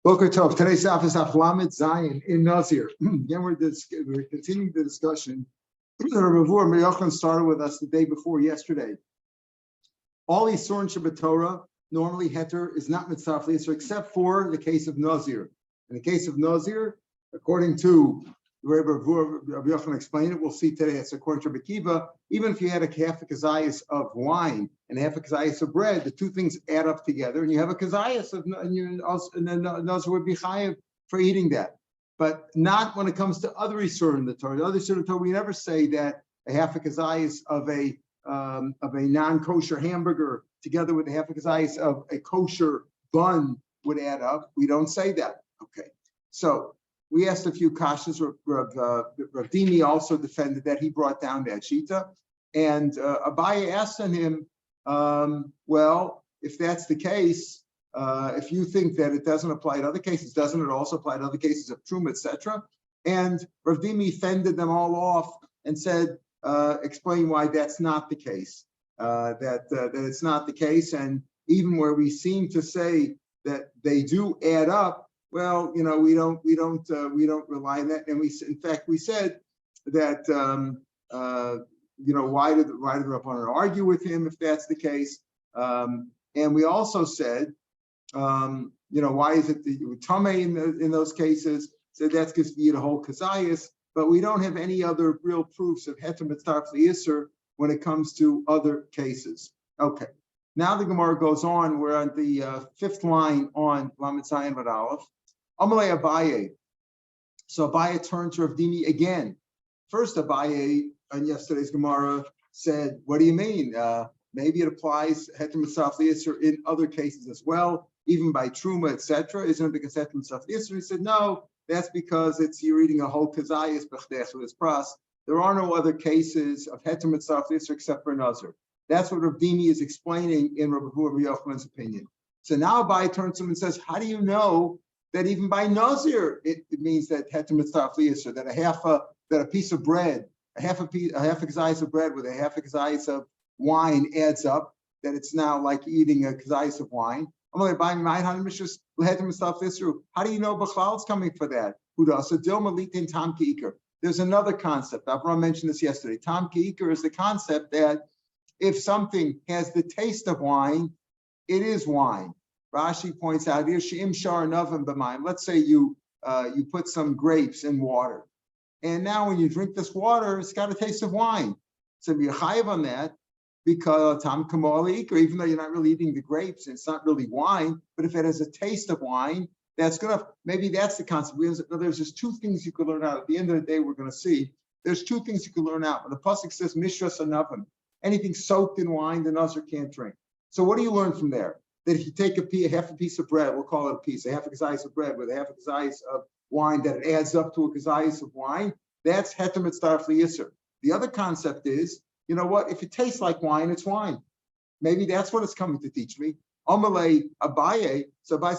Boker Tov. Today's Daf is Daf Zion in Nizir. Again, we're continuing the discussion. Rav Meir started with us the day before yesterday. All Yisurin Shabbat Torah, normally heter is not mitzvah l'isur, except for the case of Nizir. In the case of Nizir, according to the way Rav Yochanan explained it, we'll see today. It's according to Rabbi Kiva. Even if you had half a kazayas of wine and half a kazayas of bread, the two things add up together, and you have a kazayas of, and then Nizir would be chayiv for eating that. But not when it comes to other Yisurim in the Torah. The other Yisurim in the Torah, we never say that a half a kazayas of a non-kosher hamburger together with a half a kazayas of a kosher bun would add up. We don't say that. Okay, so we asked a few kashas. Rav Dimi also defended that. He brought down that shita, and Abaye asked on him, well, if that's the case, if you think that it doesn't apply to other cases, doesn't it also apply to other cases of truma, etc.? And Rav Dimi fended them all off and said, explain why that's not the case. That it's not the case, and even where we seem to say that they do add up, well, we don't rely on that. And we said that why did the Rabbanan argue with him if that's the case? And we also said, why is it the Tameh in those cases? So that's because you eat a whole kazayas, but we don't have any other real proofs of heter mitzvah l'isur when it comes to other cases. Okay, now the Gemara goes on. We're on the fifth line on Lamed Zayin V'Alef. Aleph. Amalei Abaye. So Abaye turned to Rav Dimi again. First, Abaye on yesterday's Gemara said, "What do you mean? Maybe it applies heter mitzvah l'isur in other cases as well, even by truma, etc. Isn't it because heter mitzvah l'isur?" He said, "No, that's because you're eating a whole kazayas b'chdech with his pras. There are no other cases of heter mitzvah l'isur except for Nizir." That's what Rav Dimi is explaining in Rav Yochanan's opinion. So now Abaye turns to him and says, "How do you know that even by Nizir it means that heter mitzvah l'isur, that a piece of bread, a half a kazayas of bread with a half a kazayas of wine adds up, that it's now like eating a kazayas of wine? How do you know Bechlal is coming for that? There's another concept. Avram mentioned this yesterday. Tam Ki'ikar is the concept that if something has the taste of wine, it is wine. Rashi points out here, let's say you put some grapes in water, and now when you drink this water, it's got a taste of wine. So you're chayiv on that, because even though you're not really eating the grapes, and it's not really wine, but if it has a taste of wine, that's good enough. Maybe that's the concept. There's just two things you could learn out. At the end of the day, we're going to see there's two things you can learn out. When the pasuk says mishras anavim, anything soaked in wine, the Nizir can't drink. So what do you learn from there? That if you take half a piece of bread, we'll call it a piece, a half a kazayas of bread with a half a kazayas of wine, that it adds up to a kazayas of wine, that's heter mitzvah l'isur. The other concept is, you know what? If it tastes like wine, it's wine. Maybe that's what it's coming to teach me. Amalei Abaye. So Abaye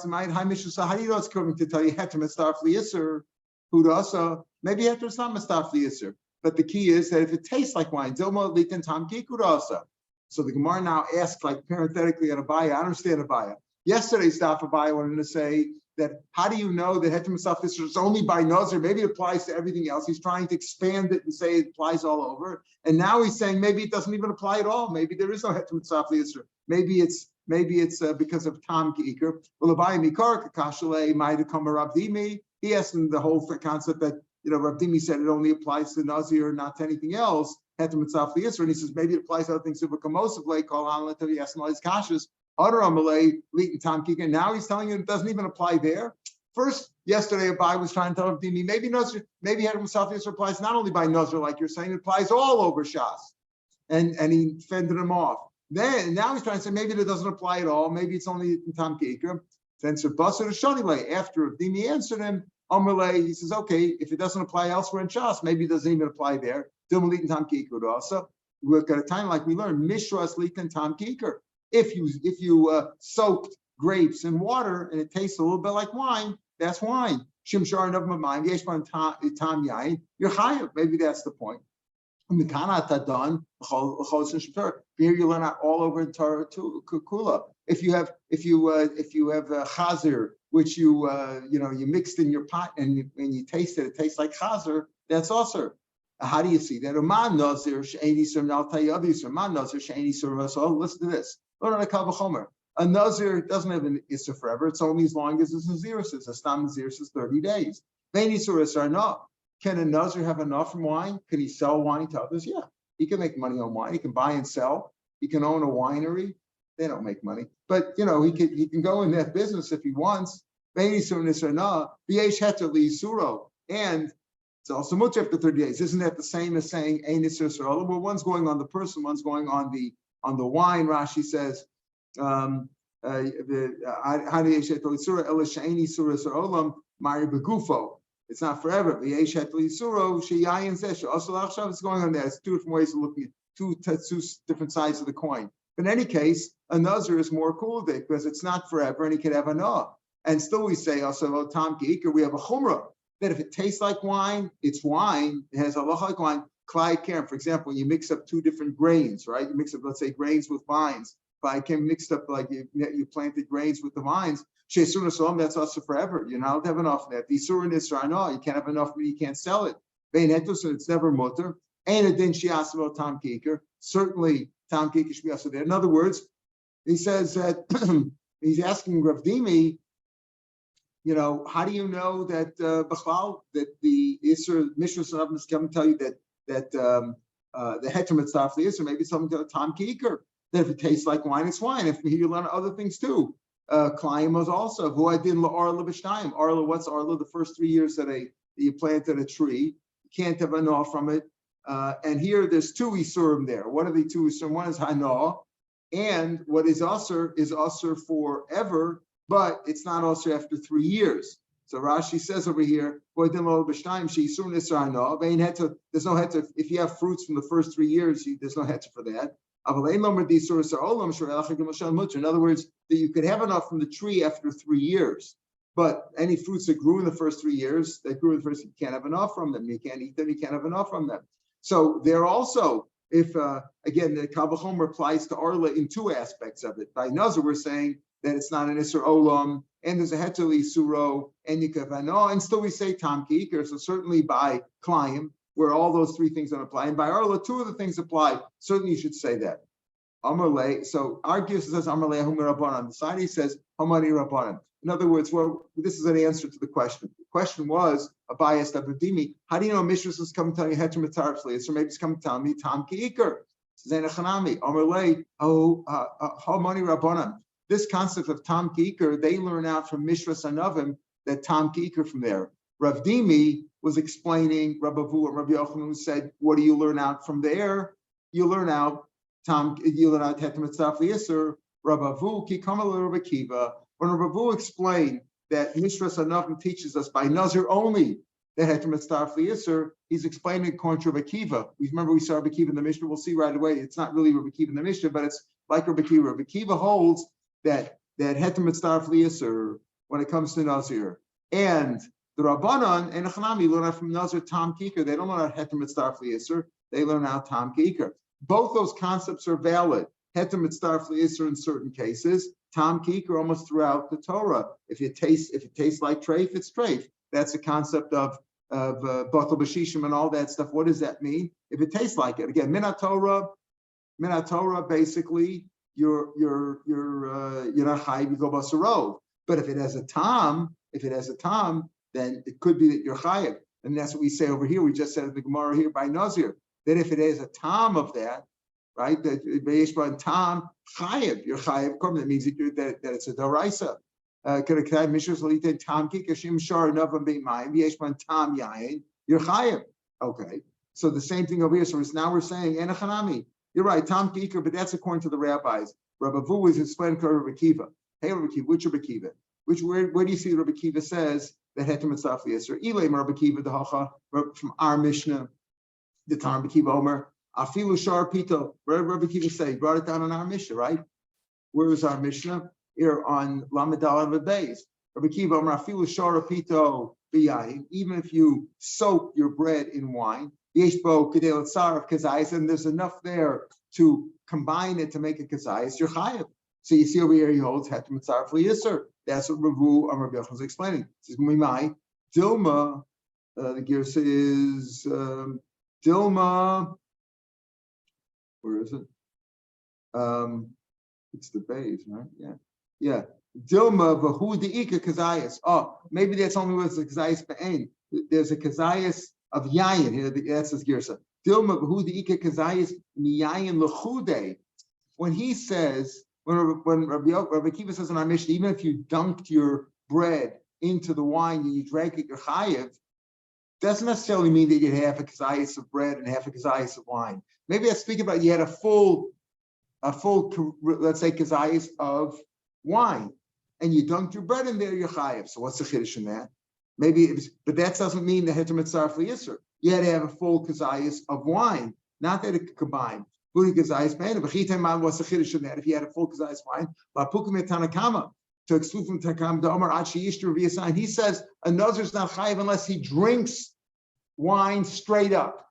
said, so how do you know it's coming to tell you heter mitzvah l'isur? Hudasa. Maybe heter is not mitzvah l'isur. But the key is that if it tastes like wine, Dilma litin tam kikudasa. So the Gemara now asks, like parenthetically on Abaye, I understand Abaye. Yesterday's Daf Abaye wanted to say that how do you know that heter mitzvah l'isur is only by Nizir? Maybe it applies to everything else. He's trying to expand it and say it applies all over. And now he's saying maybe it doesn't even apply at all. Maybe there is no heter mitzvah l'isur. Maybe it's because of Tam Ki'ikar. Well, Abaye Mikar Kakashale might have come Rav Dimi. He asked him the whole concept that Rav Dimi said it only applies to Nizir, not to anything else. Heter mitzvah l'isur, and he says maybe it applies to other things. Super kamosivle call on let he asked him all his kashas. Other amalei litin Tam Ki'ikar. Now he's telling you it doesn't even apply there. First, yesterday Abaye was trying to tell Rav Dimi maybe Nizir, maybe heter mitzvah l'isur applies not only by Nizir, like you're saying, it applies all over Shas, and he fended him off. Then now he's trying to say maybe it doesn't apply at all. Maybe it's only in Tam Ki'ikar. Then Basar Shonile, after Rav Dimi answered him, Amalei, he says, okay, if it doesn't apply elsewhere in Shas, maybe it doesn't even apply there. Dilma Tam Ki'ikar also. We've got a time like we learned Mishras litin Tam Ki'ikar. If you soaked grapes in water and it tastes a little bit like wine, that's wine. Shimshar of my mind, Yeshban Tam Yain, you're chayav. Maybe that's the point. Here you learn out all over in Torah too, Kula. If you have chazir which you mixed in your pot and when you taste it tastes like chazer, that's also. How do you see that? So listen to this. A nazir doesn't have an issa forever. It's only as long as his nazir says. A stam nazir says 30 days. Can a nazir have enough from wine? Can he sell wine to others? Yeah, he can make money on wine. He can buy and sell. He can own a winery. They don't make money, but he can go in that business if he wants. And it's also much after 30 days. Isn't that the same as saying ein isur sarala? Well, one's going on the person, one's going on the wine. Rashi says, it's not forever. It's going on there. It's two different ways of looking at two different sides of the coin. But in any case, a nazir is more cool because it's not forever and he can have a nah. And still we say also tam ki'ikar, we have a chumrah that if it tastes like wine, it's wine. It has a halacha like wine. Klai kerem, for example, you mix up two different grains, right? You mix up, let's say, grains with vines. Klai kerem mixed up like you planted grains with the vines. She'esurah solam, that's also forever. You're not to have enough of that. The surah nisra, no, you can't have enough, but you can't sell it. Vein hetus, and it's never mutter. Ain't a din shiasavo tam ki'ikar. Certainly, tam ki'ikar should be also there. In other words, he says that he's asking Rav Dimi, how do you know that B'chlal, that the Isra Mishras and Avnus come and tell you that the Heter Mitzvah the Isra, maybe something to Tam Ki'ikar, that if it tastes like wine, it's wine. If you learn other things too. Klayim was also, who I did Arla B'shtayim. Arla, what's Arla? The first 3 years that you planted a tree, you can't have a no from it. And here there's two Isurim there. What are the two Isurim? One is Hana, and what is Asr forever, but it's not also after 3 years. So Rashi says over here, there's no heter. If you have fruits from the first 3 years, there's no heter for that. In other words, that you could have enough from the tree after 3 years, but any fruits that grew in the first 3 years, you can't have enough from them. You can't eat them, you can't have enough from them. So they're also, if again, the Kavachomer applies to Arla in two aspects of it. By Nazir, we're saying that it's not an Isser Olam, and there's a Heteli Suro, and you can and still we say Tam Ki'ikar, so certainly by Klayim, where all those three things don't apply. And by Arla, two of the things apply. Certainly you should say that. Amarle, so argues says Amarle Humar Rabbanan. The side he says Hamani Rabbanan. In other words, this is an answer to the question. The question was a biased Abudimi. How do you know Mishras is coming to tell you Heter Mitzarfli? So maybe it's coming to tell me Tam Ki'ikar. Zanachanami. Amarle Hamani Rabbanan. This concept of Tam Ki'ikar, they learn out from Mishras Anavim that Tam Ki'ikar from there. Rav Dimi was explaining Rabbavu and Rabbi Yochanan, who said, what do you learn out from there? You learn out Heter Mitzvah Yisur, Rabbavu, Ki Kamal Rabbi Kiva. When Rabbavu explained that Mishras Anavim teaches us by Nazir only that Heter Mitzvah Yisur, he's explaining according to Rabbi Kiva. Remember, we saw Rabbi Kiva in the Mishnah. We'll see right away. It's not really Rabbi Kiva in the Mishnah, but it's like Rabbi Kiva. Rabbi Kiva holds that Heter Mitzvah Yisur when it comes to Nazir. And the Rabbanan and Echanami learn out from Nazir Tam Ki'ikar. They don't learn out Heter Mitzvah Yisur. They learn out Tam Ki'ikar. Both those concepts are valid. Heter Mitzvah Yisur in certain cases. Tam Ki'ikar almost throughout the Torah. If it tastes like treif, it's treif. That's the concept of Batal B'Shishim and all that stuff. What does that mean? If it tastes like it, again, Minat Torah, basically you're not high, you go basarov. But if it has a tam, then it could be that you're chayiv. And that's what we say over here. We just said in the Gemara here by Nazir, that if it has a tam of that, right, that Be'eshba tam chayiv, you're chayiv. That means that it's a daraisa. You're chayiv. Okay. So the same thing over here. So now we're saying enachanami. You're right, Tam Ki'ikar, but that's according to the rabbis. Rabbi Vu is explaining to Rabbi Kiva. Hey, Rabbi Kiva, which Rabbi Kiva? Where do you see Rabbi Kiva says that Heter Mitzvah Yisur? Ilay Rabbi Kiva the Hacha from our Mishnah, the Tam Rabbi Kiva Omer. Afilu Shar Pito. Where did Rabbi Kiva say? He brought it down on our Mishnah, right? Where is our Mishnah? Here on Lamadal and Beis. Rabbi Kiva Omer Afilu Shar Pito B'yayin. Even if you soak your bread in wine. And there's enough there to combine it to make a kazayis, you're chayiv. So you see over here, he holds Heter Mitzvah Yisur. That's what Ravu Amar Rabbi Yochanan is explaining. It says, "Mimai Dilma." The Girsa is Dilma. Where is it? It's the base, right? Yeah. Dilma v'hu de'ika kazayas. Oh, maybe that's only with the kazayas be'ain. There's a kazayas of yayin here. That's his Girsa. Dilma v'hu de'ika kazayas miyayin l'chude. When he says, when Rabbi Akiva says in our Mishnah, even if you dunked your bread into the wine and you drank it, you're chayiv, doesn't necessarily mean that you had half a kazayas of bread and half a kazayas of wine. Maybe that's speaking about you had a full, let's say, kazayas of wine, and you dunked your bread in there, you're chayiv. So what's the chiddush in that? But that doesn't mean the heter mitzaref liyisur. You had to have a full kazayas of wine, not that it could combine. What's the chiddush in that? If you had a full kazayas wine, to exclude from Takam the Omar Achi Yishter V'Yasayin. He says a Nazir is not chayiv unless he drinks wine straight up,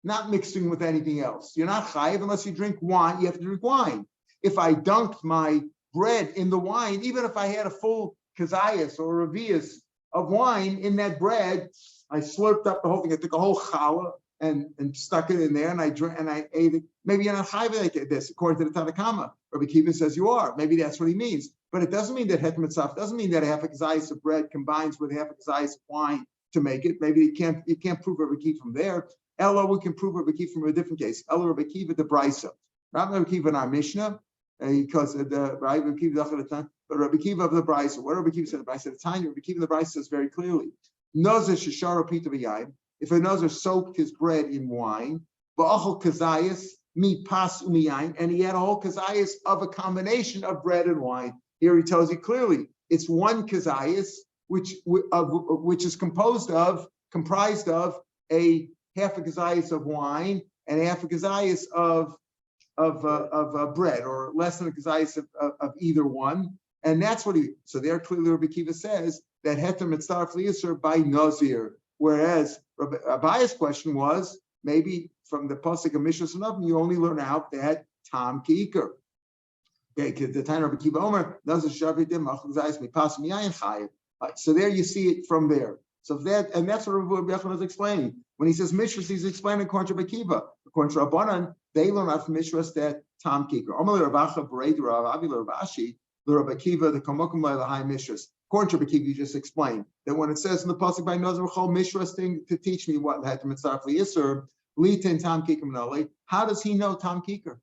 not mixing with anything else. You're not chayiv unless you drink wine. You have to drink wine. If I dunked my bread in the wine, even if I had a full kazayas or revius of wine in that bread, I slurped up the whole thing. I took a whole challah and stuck it in there, and I drank and I ate it. Maybe you're not chayiv like this, according to the Tanakama. Rabbi Akiva says you are. Maybe that's what he means. But it doesn't mean that het mitzvah doesn't mean that a half a kazayas of bread combines with half a kazayas of wine to make it. Maybe you can't prove Rabbi Akiva from there. Ella, we can prove Rabbi Akiva from a different case. Ella Rabbi Akiva the Brisa, not Rabbi Akiva in our Mishnah, because the right Rabbi Akiva but Rabbi Akiva of the Brisa. What Rabbi Akiva said? The Brisa at the time, Rabbi Akiva the Brisa says very clearly: Nazir shesharo pita v'yayin. If a Nazir soaked his bread in wine, ba'achol kazayas mi pas umiyayin, and he had a whole kazayas of a combination of bread and wine. Here he tells you clearly it's one kazayas, which is comprised of a half a kazayas of wine and a half a kazayas of bread, or less than a kazayas of either one, and that's what he. So there clearly Rabbi Akiva says that heter mitzaref liyisur by Nazir, whereas Abaya's question was maybe from the pasuk of Mishras Navim you only learn out that tam ki'ikar. Okay, because the time of Akiva Omer doesn't shavitim machzayis mipas miyayin chayiv. So there you see it from there. So that's what Rabbi Yochanan is explaining when he says Mishras. He's explaining according to Akiva. According to Rabbanan, they learn out from Mishras that tam kikar. Omer Ravacha Berei Rav Avi Ravashi the Rabbi Akiva the Kamokum Lahai Mishras. According to Akiva, you just explained that when it says in the pasuk by Nazir Chol Mishras thing to teach me what had to mitzaref liyisur litin tam kikar minali. How does he know tam kikar?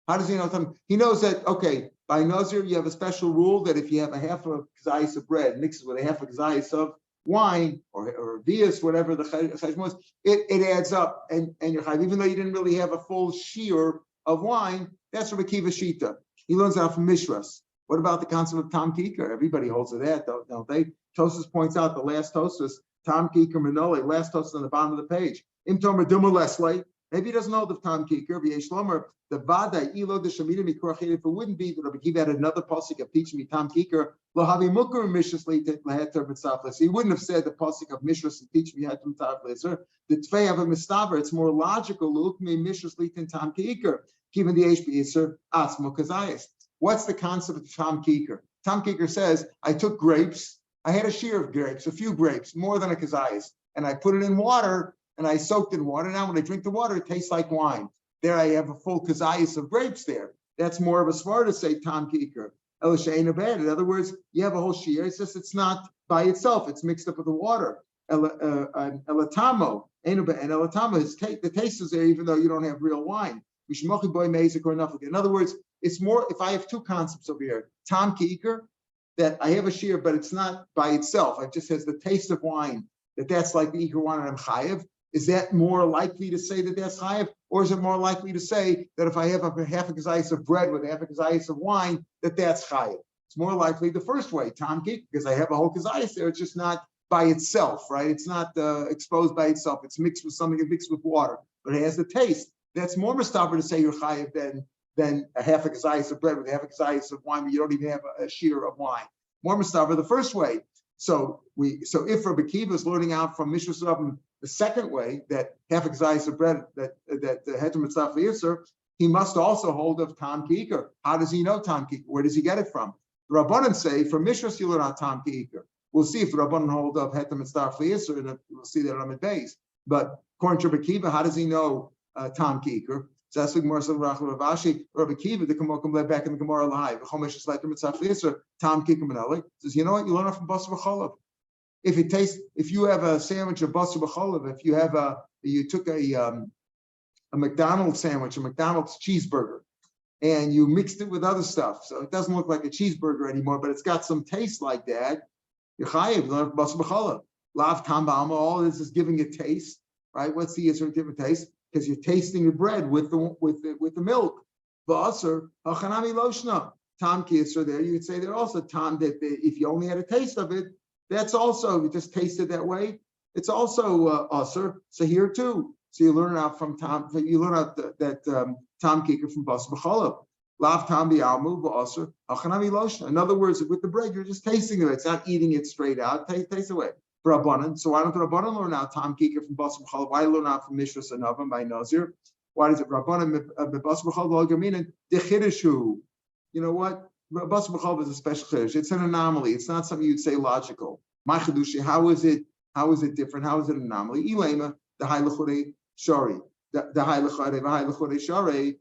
How does he know tam? He knows that, okay, by Nazir, you have a special rule that if you have a half a kazayas of bread mixed with a half a kazayas of wine or vias, whatever the chayim was, it adds up and you're chayiv, even though you didn't really have a full shiur of wine. That's Rabbi Akiva Shita. He learns out from Mishras. What about the concept of tam kikar? Everybody holds to that, don't they? Tosfos points out the last Tosfos, tam kikar minole, last Tosfos on the bottom of the page. Im tomer dumah lesle. Maybe he doesn't know the tam kikar. V'yesh lomer the vada ilo the shamida mikorachin. If it wouldn't be that Rabbi Akiva had another pasuk of teaching me tam kikar, lo havi mukar mishras leheter mitzafles. He wouldn't have said the pasuk of mishras and teach me heter mitzafles. The tvei of a mistaver. It's more logical. Look me mishras leitin tam kikar. Given the HB atzmo kazayas. What's the concept of tam kikar? Tam kikar says I took grapes. I had a shear of grapes, a few grapes, more than a kazayas, and I put it in water. And I soaked in water. Now when I drink the water, it tastes like wine. There I have a full kazayas of grapes there. That's more of a svar to say tam kikar. In other words, you have a whole shear. It's just it's not by itself. It's mixed up with the water. Elatamo, and elatamo, the taste is there even though you don't have real wine. In other words, it's more if I have two concepts over here. Tam kikar, that I have a shear, but it's not by itself. It just has the taste of wine. That's like the ikar wine and I'm chayiv. Is that more likely to say that that's chayiv, or is it more likely to say that if I have a half a kazayas of bread with half a kazayas of wine, that's chayiv? It's more likely the first way, tam kik, because I have a whole kazayas there. It's just not by itself, right? It's not exposed by itself. It's mixed with something. It's mixed with water, but it has the taste. That's more mustaber to say you're chayiv than a half a kazayas of bread with half a kazayas of wine, but you don't even have a shear of wine. More mustaber the first way. So if Rabbi Akiva is learning out from Mishras Rabim the second way, that half a kazayas of bread that heter mitzaref liyisur, he must also hold of tam kikar. How does he know tam kikar? Where does he get it from? The Rabbanan say from Mishras you learn out Tam Ki'ikr. We'll see if the Rabbanan hold up Hetem and Star Fliisr, and we'll see that on the base. But according to Rabbi Kiva, how does he know Tam Ki'ikr? So that's what Gemara said. Rav Ashi, Rabbi Kiva, the Gemara led back in the Gemara Lahai. The Chomesh is like the Mitzvah Fliisr. Tam Ki'ikr Menalik says, you know what? You learn it from Basar B'Cholav. If you have a sandwich of Basar B'Cholav, you took a McDonald's sandwich, a McDonald's cheeseburger, and you mixed it with other stuff, so it doesn't look like a cheeseburger anymore, but it's got some taste like that. You're chayiv, you learn Basar B'Cholav. Lav Tam Ba'alma, all this is giving it taste, right? What's the answer to give it taste? Because you're tasting the bread with the milk. V'asar hachanami loshna. Tam Ki'isr there, you would say there also Tam that if you only had a taste of it, that's also, you just taste it that way. It's also asr. So here too. So you learn out from Tam. You learn out that Tam Ki'ikr from Basar B'Cholav. Lav Tam Bi'almu v'asr hachanami loshna. In other words, with the bread, you're just tasting it. It's not eating it straight out. Taste away. For Rabbanan. So why don't the Rabbanan learn out Tam Ki'ikr from Basar B'Cholav? Why learn out from Mishras and Navim by Nizir? Why does it Rabbanan Basar B'Cholav lo gaminin dechidishu? You know what? Basar B'Cholav is a special chiddush. It's an anomaly. It's not something you'd say logical. My chidushi. How is it different? How is it an anomaly? Ilema the high lechorei shari. The high lechorei shari.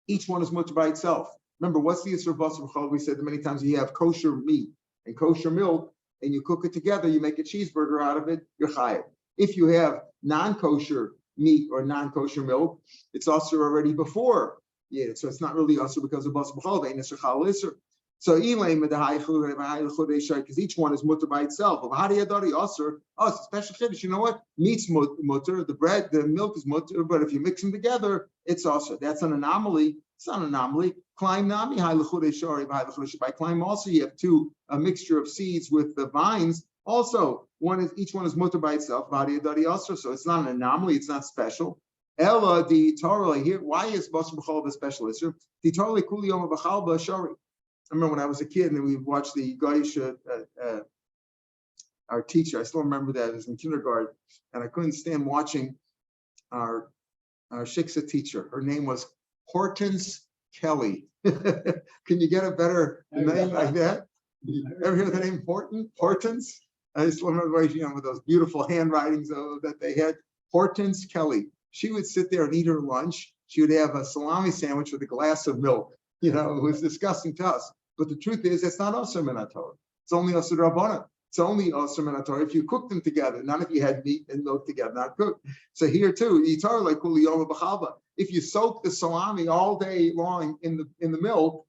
Each one is much by itself. Remember, what's the issue of Basar B'Cholav? We said many times. You have kosher meat and kosher milk, and you cook it together. You make a cheeseburger out of it. You're chayav. If you have non-kosher meat or non-kosher milk, it's also already before. Yeah, so it's not really also because of Basar B'Cholav. Ain't necessarily isser. So because each one is mutter by itself. It's a special chiddush. You know what? Meat's mutter, the bread, the milk is mutter, but if you mix them together, it's also. That's an anomaly. It's not an anomaly. Climb nami by climb also you have a mixture of seeds with the vines. Also, each one is mutter by itself. So it's not an anomaly. It's not special. Ella the Torah here. Why is Basar B'Cholav a special issue? The Torah kuli yom b'chalba shari. I remember when I was a kid and we watched the Goyish, our teacher. I still remember that. It was in kindergarten, and I couldn't stand watching our shiksa teacher. Her name was Hortense Kelly. Can you get a better name like that? You ever hear the name Hortense? I just remember with those beautiful handwritings that they had. Hortense Kelly. She would sit there and eat her lunch. She would have a salami sandwich with a glass of milk. It was disgusting to us. But the truth is, it's not Asr Min HaTorah. It's only Asr Rabbanan. It's only Asr Min HaTorah if you cook them together, not if you had meat and milk together, not cooked. So here too, Yitar like Kuli Yom B'Chalba. If you soak the salami all day long in the milk,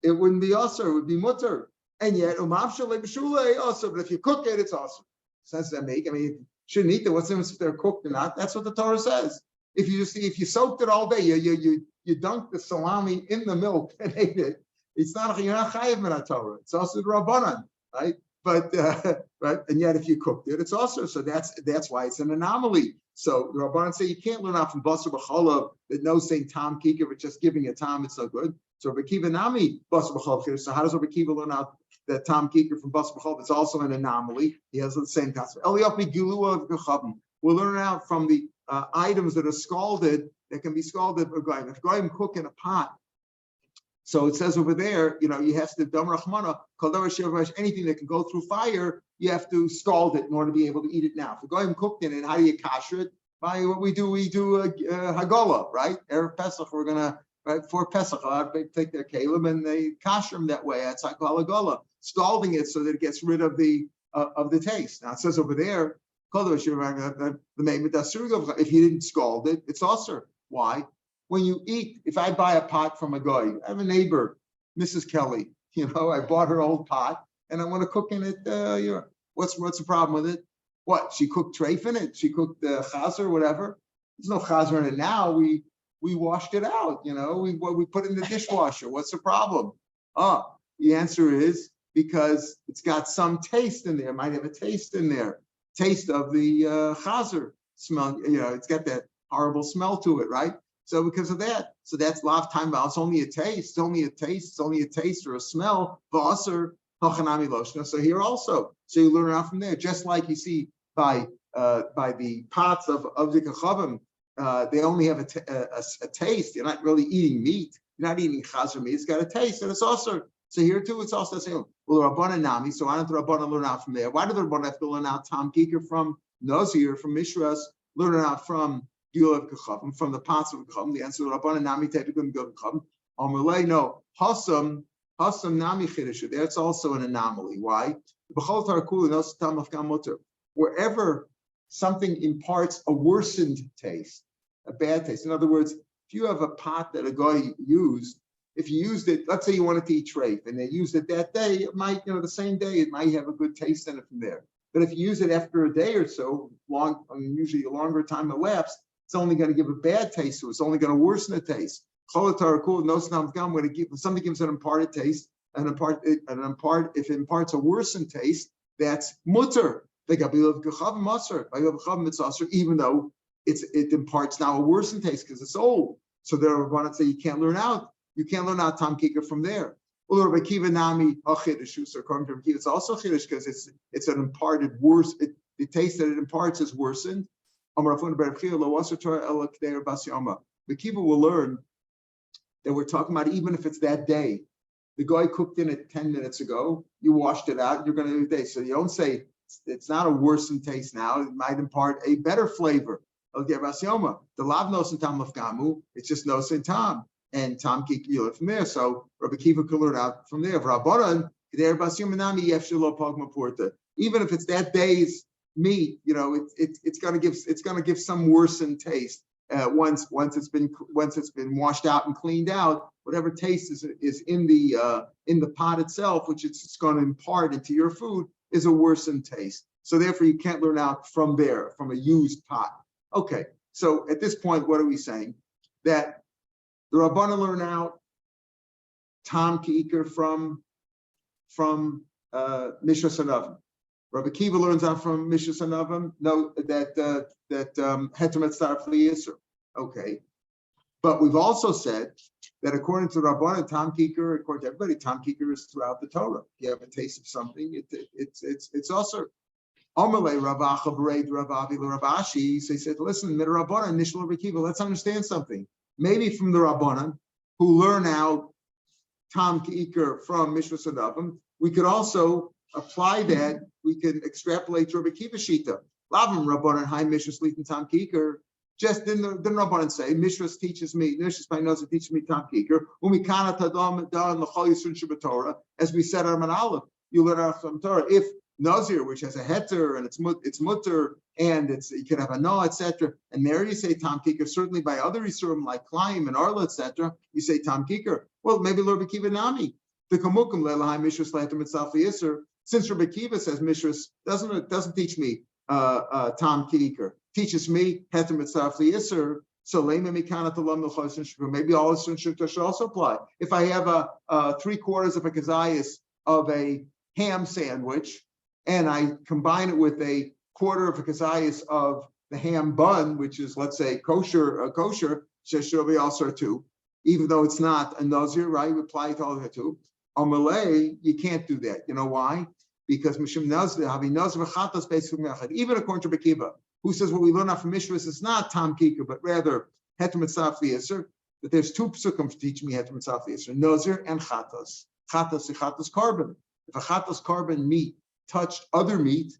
it wouldn't be Asr, it would be Mutter. And yet, Umavshale B'Shulei Asr. But if you cook it, it's Asr. Sense that make? I mean, you shouldn't eat them. What's the difference if they're cooked or not? That's what the Torah says. If you soaked it all day, you dunked the salami in the milk and ate it. It's not, you're not chayiv min Torah. It's also the Rabbanan, right? But right, and yet if you cooked it, it's also so that's why it's an anomaly. So the Rabbanan say you can't learn out from Basar B'Cholav that no saying Tam Ki'ikr, but just giving a Tam, it's so good. So Rabbi Kiva Nami Basar B'Cholav. So how does Rabbi Kiva learn out that Tam Ki'ikr from Basar B'Cholav? It's also an anomaly. He has the same concept. We'll learn out from the items that are scalded, that can be scalded or goyim. If goyim cook in a pot, so it says over there, you have to dam rachmana, anything that can go through fire, you have to scald it in order to be able to eat it now. If goyim cooked in it, how do you kasher it? By what we do hagola, right? Erev Pesach, we're gonna for Pesach, they take their kalim and they kasher them that way. That's like hagola, scalding it so that it gets rid of the taste. Now it says over there. If you didn't scald it, it's also. Why? When you eat, if I buy a pot from a guy, I have a neighbor, Mrs. Kelly, I bought her old pot and I want to cook in it. What's the problem with it? What? She cooked treif in it? She cooked chazer, whatever. There's no chazer in it now. We washed it out, we put it in the dishwasher. What's the problem? The answer is because it's got some taste in there. It might have a taste in there. Taste of the chazer smell, it's got that horrible smell to it, right? So because of that, so that's lav time. It's only a taste. It's only a taste. It's only a taste or a smell. V'aser hachanami loshna. So here also, so you learn out from there. Just like you see by the pots of the kachavim, they only have a taste. You're not really eating meat. You're not eating chazer meat. It's got a taste, and it's also So here too, it's also saying, well, Rabbanan Nami. So why don't the Rabbanan learn out from there? Why do the Rabbanan have to learn out Tam Kikar from Nozir, from Mishras, learn it out from Gilad Kechavim, from the pots of Kechavim? The answer, Rabbanan Nami Tepikun Gilad Kechavim. Amalei, no, Hasam Nami Chiddush. That's also an anomaly. Why? Wherever something imparts a worsened taste, a bad taste. In other words, if you have a pot that a guy used, if you used it, let's say you wanted to eat treif and they used it that day, it might, the same day, it might have a good taste in it from there. But if you use it after a day or so, usually a longer time elapsed, it's only going to give a bad taste, so it's only going to worsen the taste. If something gives an imparted taste, if it imparts a worsened taste, that's mutter. Even though it imparts now a worsened taste because it's old. So there are going to say you can't learn out Tam Kikar from there. It's also chiddush because it's an imparted worse. The taste that it imparts is worsened. The Kiva will learn that we're talking about even if it's that day. The guy cooked in it 10 minutes ago, you washed it out, you're going to do the day. So you don't say it's not a worsened taste now, it might impart a better flavor. The lav nos and tam lafgamu, it's just nos and tam. And tam kik you learn from there. So Rabbi Kiva could learn out from there. Even if it's that day's meat, it's going to give some worsened taste. Once it's been washed out and cleaned out, whatever taste is in the pot itself, which it's going to impart into your food, is a worsened taste. So therefore, you can't learn out from there, from a used pot. Okay. So at this point, what are we saying? That the Rabbanan learn out Tam Kikar from Mishras Hanavim. Rabbi Kiva learns out from Mishras Hanavim. No, that Heter Mitzvah Yisur. Okay, but we've also said that according to Rabbanan, Tam Kikar, according to everybody, Tam Kikar is throughout the Torah. You have a taste of something, it's also. Amalei Ravacha Bereid Ravavi Ravashi. So he said, listen, Rabbanan, Nishla Rabbi Kiva, let's understand something. Maybe from the Rabbanan who learn out Tam Kikar from Mishras Hanavim, we could also apply that. We can extrapolate to Rabbi Kiva Shita. Lavim Rabbanan Hai Mishras Litin Tam Kikar. Just didn't Rabbanan say Mishras teaches me. Mishras by Nozir teaches me Tam Kikar. Umikana Tadam Dan L'Chol Yisur Shabbatorah. As we said on Aleph, you learn out from Torah. If Nazir, which has a heter and it's mutter, and you can have a no, etc. And there you say Tam Kikar. Certainly by other Yisurim like Klaim and Arla, etc. You say Tam Kikar. Well, maybe Rabbi Kiva Nami. The Kamukum Lelahai Mishras Leitem Mitzvah Yisur. Since Rabbi Kiva says Mishras doesn't teach me Tam Kikar, teaches me Heter Mitzvah Yisur. So maybe all should also apply. If I have a 3/4 of a kazayas of a ham sandwich, and I combine it with 1/4 of a kazayas of the ham bun, which is, let's say, kosher, should be also too, even though it's not a nazir, right? We apply it to all of it too. On Malay, you can't do that. You know why? Because Mishum Nazir, having Nazir Chatas basically, even according to Bekiva, who says what we learn out from Mishras is not Tam Kikar, but rather Heter Mitzvah Yisur, that there's 2 psukim for teaching me Heter Mitzvah Yisur, Nazir and Chatas. Chatas is Chatas carbon. If a Chatas carbon meat touched other meat,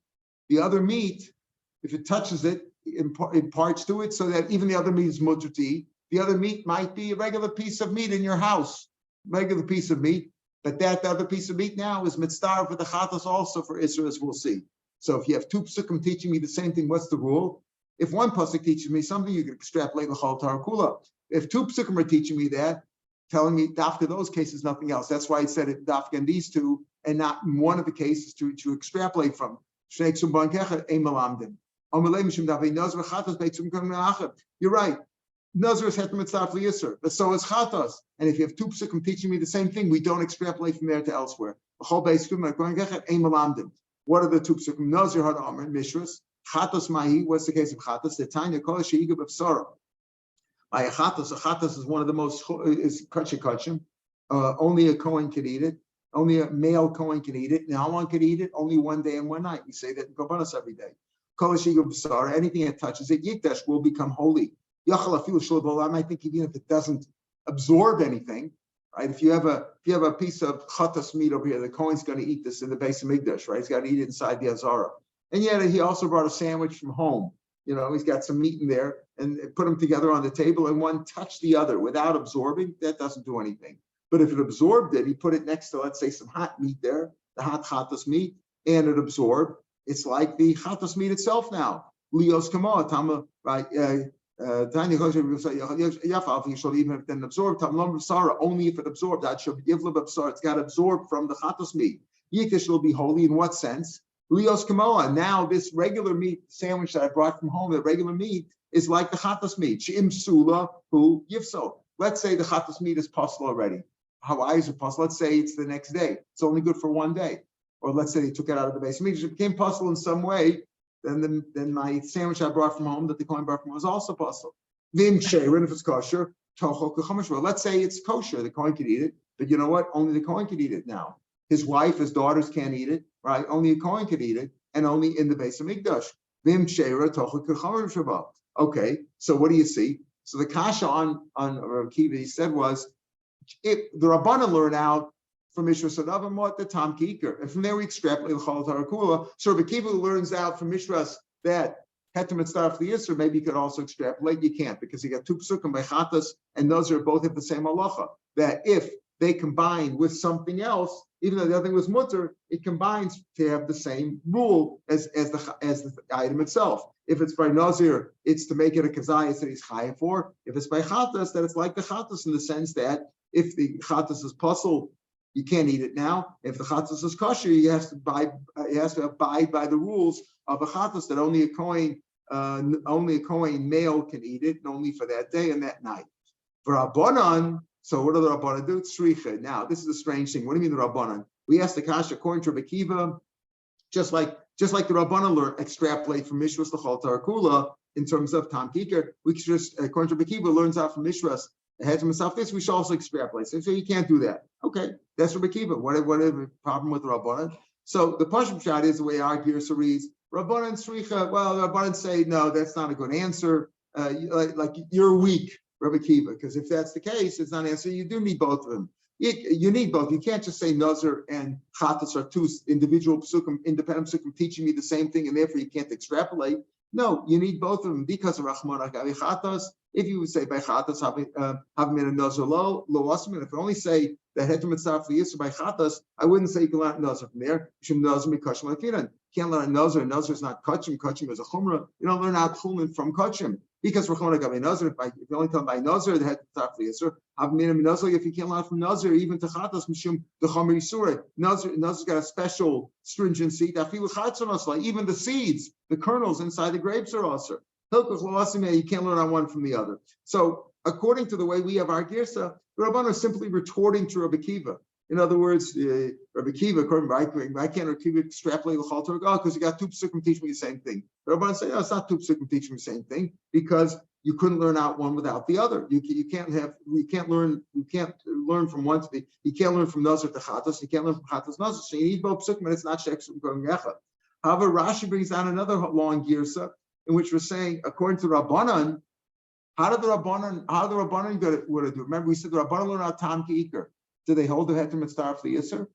the other meat, if it touches it, imparts to it so that even the other meat is mutter to eat. The other meat might be a regular piece of meat in your house, regular piece of meat, but that other piece of meat now is mitzvah for the chatas also for Israel, as we'll see. So if you have 2 psukim teaching me the same thing, what's the rule? If one pasuk teaches me something, you can extrapolate l'chol Torah kula. If 2 psukim are teaching me that, telling me dafka those cases, nothing else. That's why it said it dafka in these 2, and not in one of the cases to extrapolate from. You're right. Nazir is heter mitzvah yisur, but so is chatas. And if you have 2 psukim teaching me the same thing, we don't extrapolate from there to elsewhere. What are the 2 psukim? Nazir had amr mishras. Chatas mahi. What's the case of chatas? The tanya kol sheigab of sorrow. By a chatas is one of the most is kachim. Only a kohen can eat it. Only a male kohen can eat it. And how long can eat it? Only 1 day and 1 night. We say that in Korbanos every day. Kol sheigab b'sara. Anything that touches it, yikdash, will become holy. I think even if it doesn't absorb anything, right? If you have a piece of chatas meat over here, the Kohen's going to eat this in the base of Mikdash, right? He's got to eat it inside the Azara. And yet he also brought a sandwich from home. He's got some meat in there and put them together on the table, and one touched the other without absorbing. That doesn't do anything. But if it absorbed it, he put it next to, let's say, some hot meat there, the hot chatas meat, and it absorbed. It's like the chatas meat itself now. Lios kamo, tama, right? Even if it didn't absorb, only if it absorbed. It's got absorbed from the chatas meat. Yikish will be holy in what sense? Lios kamoa. Now this regular meat sandwich that I brought from home, the regular meat, is like the chatas meat. She'im sula hu yifso. Let's say the chatas meat is puzzle already. Why is it puzzle? Let's say it's the next day. It's only good for one day. Or let's say they took it out of the base meat. If it became puzzle in some way, then my sandwich I brought from home that the Kohen brought from home was also puzzle. Vim sherin, if it's kosher, tocho k'chamash. Let's say it's kosher. The Kohen could eat it, but you know what? Only the Kohen could eat it now. His wife, his daughters can't eat it, right? Only a Kohen could eat it, and only in the base of Mikdash. Vim sheira tocho k'chamash shaba. Okay, so what do you see? So the kasha on Rav Kiva, he said was, if the Rabbanan learn out from Mishra Sadav what the Tam Kiker, and from there we extrapolate the Chol Tarakula. So Rav Kiva learns out from Mishras that Hetem and Starf the Yisr, maybe you could also extrapolate. You can't, because you got two psukim by Chatas and Nazir both have the same halacha. That if they combine with something else, even though the other thing was mutter, it combines to have the same rule as the item itself. If it's by Nazir, it's to make it a kazayas that he's chayav for. If it's by Chatas, that it's like the Chatas in the sense that if the Chatas is puzzle, you can't eat it now. If the chatas is kosher, he has to abide by the rules of a chatas that only a kohen male can eat it, and only for that day and that night. For Rabbanan, so what do the Rabbanan do? Tzricha. Now, this is a strange thing. What do you mean the Rabbanan? We asked the kasha according to Rabbi Kiva, just like the Rabbanan extrapolate from Mishras L'chol Tarakula in terms of Tam Kiker. We just, according to Rabbi Kiva, learns out from Mishras ahead to himself this, we should also extrapolate. So you can't do that. Okay, that's Rabbi Kiva. What is the problem with Rabbanan? So the Pashut shot is the way our Girsa reads. Rabbanan Sricha, well, the Rabbanan say, no, that's not a good answer. Like you're weak, Rabbi Kiva, because if that's the case, it's not an answer. You do need both of them. You need both. You can't just say Nazir and Chatas are two individual psukim, independent psukim teaching me the same thing, and therefore you can't extrapolate. No, you need both of them because of Rahman Agavi Chatas. If you would say by Chatas, have min a Nazir lo asmin. If you only say that Heter Mitzvah for Yisr by Chatas, I wouldn't say you can learn Nazir from there. You should Nazir mikashim lakiran. You can't learn Nazir. Nazir is not kachim. Kachim is a chumrah. You don't learn out chulin from kachim. Because Rahman Agavi Nazir, if you only tell by Nazir, the Heter Mitzvah for Yisr, have min a Nazir. If you can't learn from Nazir, even to Chatas, mishum the chamer yisura. Nazir's got a special stringency. Even the seeds, the kernels inside the grapes are also. You can't learn on one from the other. So, according to the way we have our Girsa, the Rabbanan are simply retorting to Rabbi Kiva. In other words, Rabbi Kiva, why can't Rabbi Kiva extrapolate the Chol Torah? Because you got two psukim teaching me the same thing. The Rabbanan say, no, it's not two psukim teaching me the same thing because you couldn't learn out one without the other. You can't learn from one to the. You can't learn from Nazir to Chatas. You can't learn from Chatas to Nazir. So you need both psukim, and it's not shek going echad. However, Rashi brings down another long Girsa, in which we're saying, according to Rabbanan, how do the Rabbanan do? Remember, we said the Rabbanan learn out Tam Ki'ikr. Do they hold the Heter Mitzvah for the Yisr?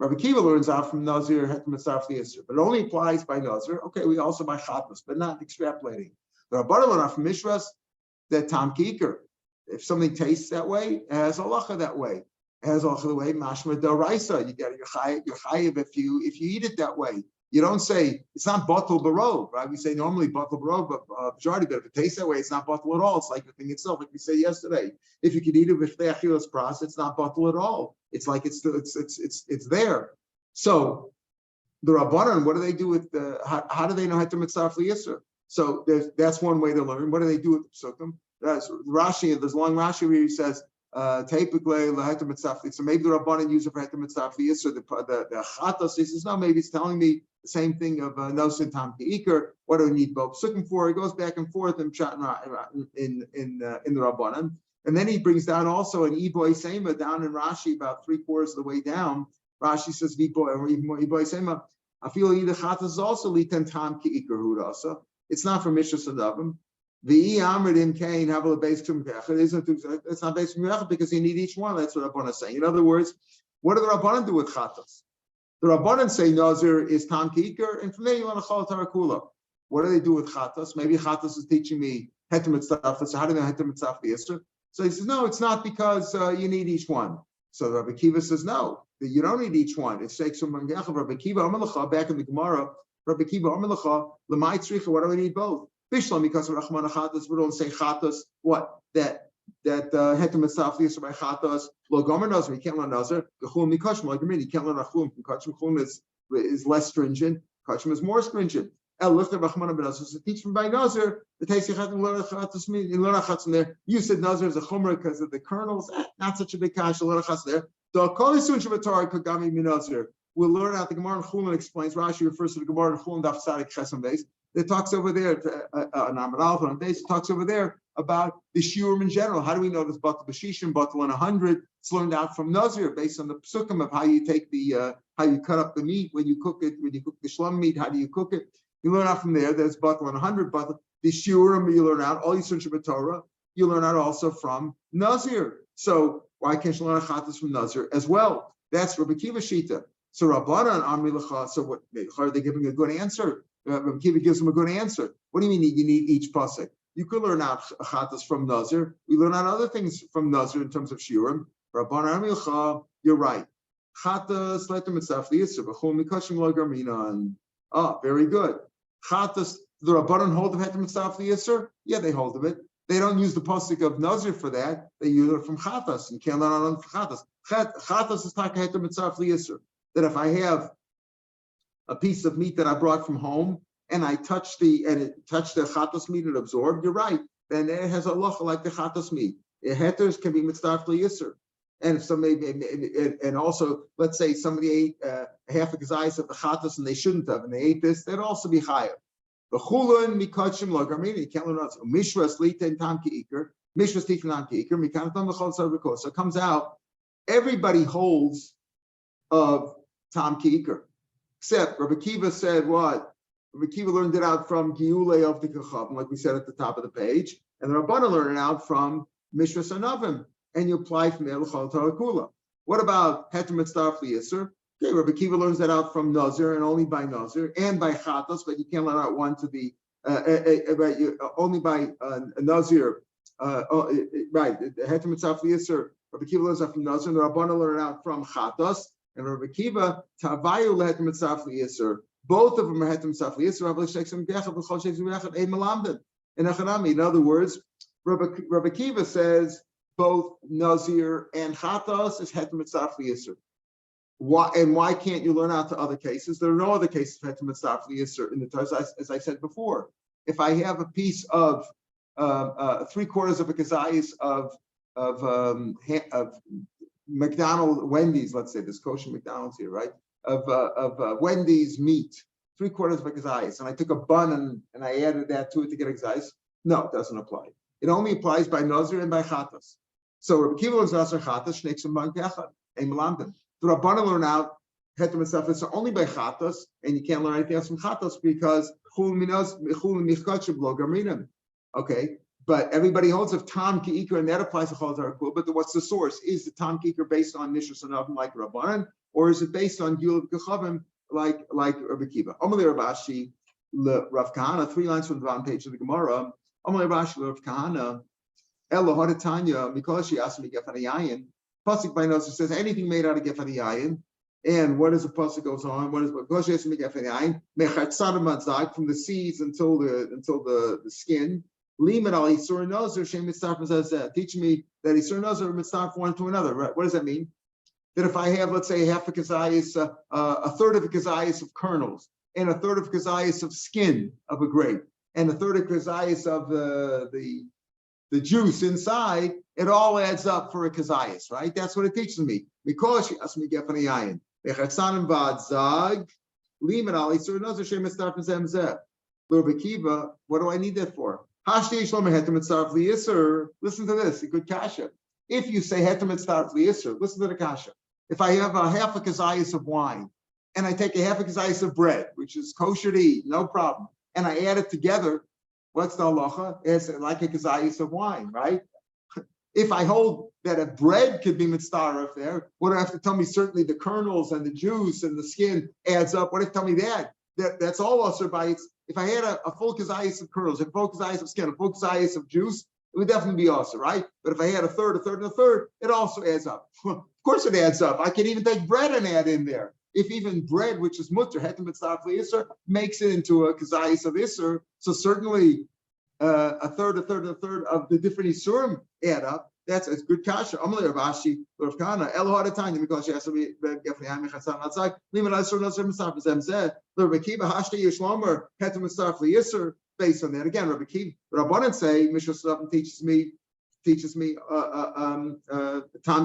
Rabbi Kiva learns out from Nazir Heter Mitzvah for the Yisr, but it only applies by Nazir. Okay, we also by Chatas, but not extrapolating. The Rabbanan learn out from Mishras that Tam Ki'ikr. If something tastes that way, it has halacha that way. It has halacha the way Mashma D'Oraisa. You get your chayiv if you eat it that way. You don't say, it's not batul barov, right? We say normally batul barov, but majority, but if it tastes that way, it's not batul at all. It's like the thing itself, like we said yesterday. If you could eat it with achilas pras, it's not batul at all. It's like it's there. So the Rabbanan, what do they do with how do they know Heter Mitzvah for Yisr? So that's one way to learn. What do they do with the psukim? That's Rashi, there's a long Rashi where he says, typically, so maybe the Rabbanan use it for Heter Mitzvah for Yisr. The Chatas, he says, no, maybe it's telling me the same thing of Nosin Tam Ki'ikr. What do we need both psukim for? He goes back and forth in the Rabbanan. And then he brings down also an Iboy Sema down in Rashi about 3/4 of the way down. Rashi says, Iboy Sema, I feel either Chatas is also Litan Tam Ki'ikr Hudasa. It's not for Mishra Sadavim. V'i amridim kain have a base to it's not based on because you need each one. That's what Rabbanan is saying. In other words, what do the Rabbanan do with chatas? The Rabbanan say Nazir is tam kikar, and from there you want to chol tarakula. What do they do with chatas? Maybe chatas is teaching me heter mitzvah. So how do they know heter mitzvah the Yisr? So he says, no, it's not because you need each one. So Rabbi Kiva says, no, you don't need each one. It's like some Rabbi Kiva Amalacha back in the Gemara. Rabbi Kiva Amalacha lemay tzricha. What do we need both? Bishlam because of Rachman chatas. We don't say chatas. What that heter mitzvah the Yisr by chatas. Lo gomer nazir. You can't learn nazir. Gechum mikashim like you can't learn achum from kachim. Chum is less stringent. Kachim is more stringent. El lichter Rachman ben Nazir. So teach from by nazir. The taisi chatim learn chatas mean you learn chatas there. You said nazir is a chumrah because of the kernels. Not such a big kash. Learn chatas there. The kol isun shematar kagami min nazir. We'll learn out the Gemara and Chulin explains. Rashi refers to the Gemara and Chulin Daf Sadik Chesam Beis. It talks over there on Amar Alpha on Beis. It talks over there about the Shiur in general. How do we know this batal b'shishim, batal in 100? It's learned out from Nazir based on the psukim of how you take the how you cut up the meat when you cook it, when you cook the shlum meat. How do you cook it? You learn out from there. There's batal in 100. Batal the Shiurim you learn out all Yisur Shabbat you learn out also from Nazir. So why can't you learn chatas from Nazir as well? That's Rabbi Kiva Shita. So Rabbanan Amri Lecha. So what are they giving a good answer? Rabbi Kiva gives them a good answer. What do you mean you need each pasuk? You could learn out chatas from Nazir. We learn out other things from Nazir in terms of shiurim. Rabbanan Amri Lecha. You're right. Chatas letem mitzvah liyisur b'chol mikashim lo garminan. Ah, very good. Chatas. The Rabbanan hold of heter mitzvah liyisur. Yeah, they hold of it. They don't use the pasuk of Nazir for that. They use it from chatas. You can't learn out from chatas. Chatas is taka heter mitzvah liyisur. That if I have a piece of meat that I brought from home and I touch the chatas meat and absorbed, you're right. Then it has a locha like the chatas meat. Heters can be mitzvah liyisur. And if somebody, and also let's say somebody ate half a gazayis of the chatas and they shouldn't have, and they ate this, that'd also be chayav. The chulun mikachim lagarmin. You can't learn out. Mishras litain tam kiikar. Mishras titan tam kiikar. Mikanatam l'chol sarviko. So it comes out. Everybody holds of tam kiikar, except Rabbi Kiva said what? Rabbi Kiva learned it out from Giule of the Kachavim, like we said at the top of the page, and the Rabbanan learned it out from Mishras Anavim, and you apply from there l'chol tarakula. What about heter mitzvah liyisur? Okay, Rabbi Kiva learns that out from Nazir and only by Nazir and by chatas, but you can't learn out one to the only by Nazir. Right, heter mitzvah liyisur. Rabbi Kiva learns out from Nazir, and the Rabbanan learn it out from chatas. And Rabbi Kiva, Tavayu lehetem mitzvah liyisur. Both of them are hetem mitzvah liyisur. Rabbi Sheksim Gechad v'chol Sheksim Gechad Ein Melamdin. In other words, Rabbi Kiva says both Nazir and chatas is hetem mitzvah liyisur. Why can't you learn out to other cases? There are no other cases of hetem mitzvah liyisur in the Torah, as I said before. If I have a piece of 3/4 of a kazayis of McDonald's, Wendy's, let's say there's kosher McDonald's here, right? Of Wendy's meat, 3/4 of a kazayis, and I took a bun and I added that to it to get kazayis. No, it doesn't apply. It only applies by Nazir and by chatas. So Rabbi Kiva learns Nazir chatas, shneiksim ban kechad, ein melamdin. The Rabbanan learn out heter mitzvah liyisur only by chatas, and you can't learn anything else from chatas because chul michkachim lo garminim. Okay. But everybody holds of Tam Ki'ikar, and that applies to Chol Tarakul. But what's the source? Is the Tam Ki'ikar based on Nishras Anavim like Rabbanan, or is it based on Gil Kachavim like Rabbi Kiva? Amalei Rabashi, Rav Kahana, 3 lines from the bottom page of the Gemara. Amalei Rabashi, Rav Kahana, Elo Hadatanya, Mikoshi Asmi Gefanayayin. Pasuk by Nazir says anything made out of Gefanayayin. And what is the pasuk goes on? What is Mikoshi Asmi Gefanayayin? Mechatzadim Madzag from the seeds until the skin. Limit al Isur Nazir Shem Mitzvah says teach me that Isur Nazir Mitzvah one to another. Right? What does that mean? That if I have, let's say, half a kazayis, a third of a kazayis of kernels, and a third of a kazayis of skin of a grape, and a third of kazayis of the juice inside, it all adds up for a kazayis, right? That's what it teaches me. Because she asked me gefanayayin. Mechatzanim v'adzag limit al Isur Nazir Shem Mitzvah zemzeh. Rabbi Kiva, what do I need that for? Listen to this, a good kasha. If you say heter mitzvah liyisur, listen to the kasha. If I have a half a kazayis of wine, and I take a half a kazayis of bread, which is kosher to eat, no problem, and I add it together, What's the halacha? It's like a kazayis of wine, right? If I hold that a bread could be mitzdaref there, what do I have to tell me? Certainly the kernels and the juice and the skin adds up. What do you have to tell me that? That's all also by its. If I had a full kazayis of kernels, a full kazayis of skin, a full kazayis of juice, it would definitely be also, right? But if I had a third, and a third, it also adds up. Of course it adds up. I can even take bread and add in there. If even bread, which is mutter, hetem mitzdaref l'isser, makes it into a kazayis of isser, so certainly a third of the different isurim add up. That's a good kasha. Amalei Rav Ashi, Rav Kana, Elohad Atanya, because she has to be Gefni Ami Chasan Matzak. Liman Asur Nazir Mitzaf Zeh. Rav Akiva Hashte Yishlomer Hetem Mitzaf LiYisser. Based on that, again, Rav Akiva, Rabbanan say Mishra Slavin teaches me Tam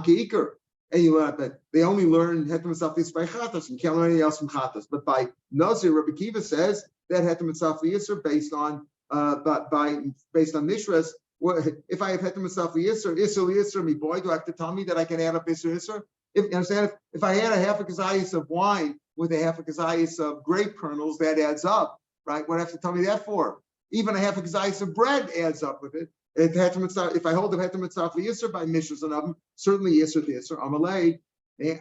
Ki'iker. And you learn that they only learn Hetem Mitzaf LiYisser by Chatas. You can't learn anything else from Chatas. But by Nazir, Rav Akiva says that Hetem Mitzaf LiYisser based on Mishras. If I have Hetem Mitzaf LiYisser, me boy, do I have to tell me that I can add up Isser? If you understand, if I had a half a kazayis of wine with a half a kazayis of grape kernels, that adds up, right? What do I have to tell me that for? Even a half a kazayis of bread adds up with it. If I hold the Hetem Mitzaf LiYisser by Mishras and Oven, certainly Yisser to Yisser. Amalei,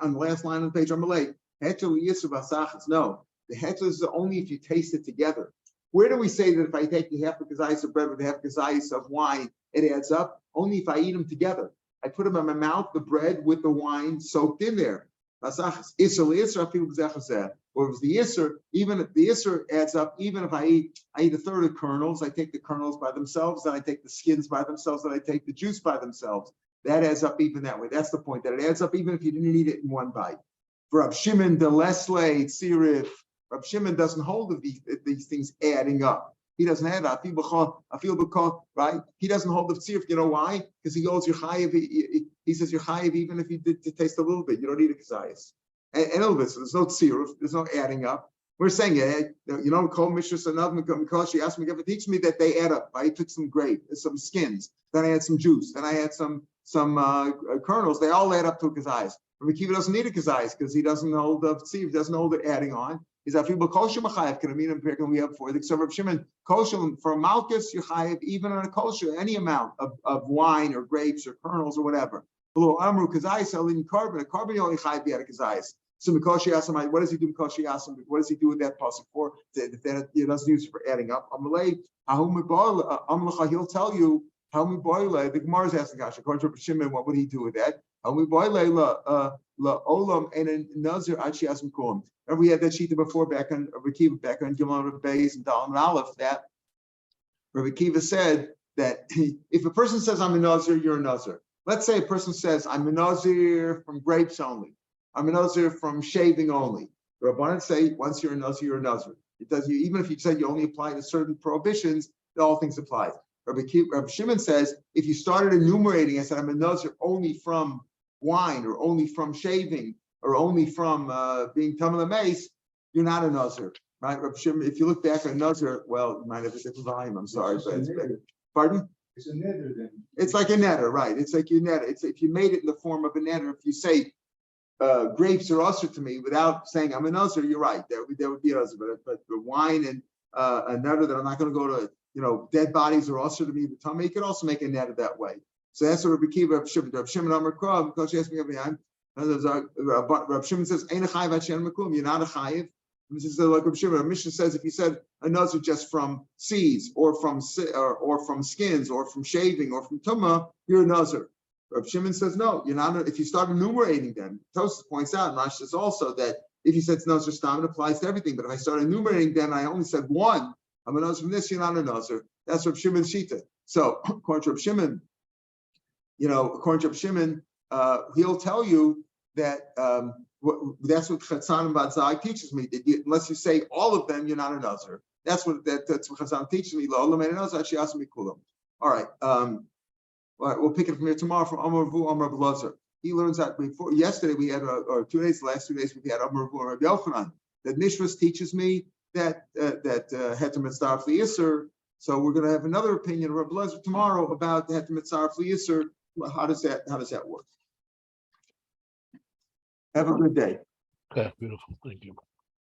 on the last line on the page, Amalei, Heter LiYisser Basachas. No, the Heter is only if you taste it together. Where do we say that if I take the half a kazayis of bread with the half a kazayis of wine, it adds up? Only if I eat them together. I put them in my mouth, the bread with the wine soaked in there. Or if it's the Isser, even if the Isser adds up, even if I eat a third of kernels, I take the kernels by themselves, then I take the skins by themselves, then I take the juice by themselves. That adds up even that way. That's the point, that it adds up even if you didn't eat it in one bite. For Rav Shimon de Lesle, Tzirif, Rav Shimon doesn't hold of these things adding up. He doesn't add up. I feel right? He doesn't hold the tzirif. You know why? Because he holds your chayiv. He says your chayiv even if you did to taste a little bit. You don't need a kazayis. And a little bit. So there's no tzirif. There's no adding up. We're saying Kol Mishras and Avim because she asked me to teach me that they add up. I took some grape, some skins, then I had some juice, then I had some kernels. They all add up to a kazayis. Rav Akiva doesn't need a kazayis because he doesn't hold the tzirif. Doesn't hold it adding on. Is that people kosher machayev can mean empirical we have before the Rav Shimon kosher for malchus you chayev even on a kosher any amount of wine or grapes or kernels or whatever. Below amru kazayis selling carbon. A carbon you only chayev at a kazayis. So Mikoshi Yasamai, what does he do? Mikoshi Yasam, what does he do with that pasuk for? That he doesn't use it for adding up. Amalei, he'll tell you how we boil. The Gemara is asking Kasha, according to Rav Shimon, what would he do with that? How we boil la olam and a nazir achi asm kulam. And we had that sheet before back on Rav Akiva, back on Gimel Beis and Dalam and Aleph, that Rav Akiva said that if a person says I'm a nazir, you're a nazir. Let's say a person says I'm a nazir from grapes only. I'm a nazir from shaving only. The Rabbanan say once you're a nazir, you're a nazir. It does you even if you said you only apply to certain prohibitions, all things apply. Rav Shimon says if you started enumerating, I said I'm a nazir only from wine or only from shaving or only from being Tamal Mace, you're not a nazir, right? Rav Shimon, if you look back on nazir, well, you might have a different volume. I'm sorry, but it's pardon. It's a netter then. It's like a netter, right? It's like your netter. It's if you made it in the form of a netter. If you say grapes are usher to me without saying I'm an usher, you're right. There would be an usher, but the wine and a netter that I'm not going to go to, dead bodies are usher to me. The tummy, you could also make a netter that way. So that's what Rabbi Akiva, Rav Shimon Amar Krav, because she asked me every time. Rav Shimon says, "Ein a chayiv Hashem makum." You're not a chayiv. This is like Rav Shimon. Rav Mishnah says if you said a nazir just from seeds or from skins or from shaving or from tumah, you're a nazir. Rav Shimon says no, you're not. If you start enumerating them, Tosfos points out, and Rashi says also that if you said nazir stam, it applies to everything. But if I start enumerating them, I only said one. I'm a nazir from this. You're not a nazir. That's Rav Shimon's shita. So according to Rav Shimon, he'll tell you that that's what Chatzan Badzai teaches me. That unless you say all of them, you're not a nazir. That's what Chatzan teaches me. All right. All right, we'll pick it from here tomorrow from Amar Vu, Amar Blazer. He learns that before yesterday we had, or 2 days, the last 2 days we had Amar Vu, Rabbi Yochanan. That Mishras teaches me that Heter Mitzdaref L'Yisser. So we're going to have another opinion of Rabbi Blazer tomorrow about Heter Mitzdaref L'Yisser. How does that work? Have a good day. Okay, beautiful. Thank you.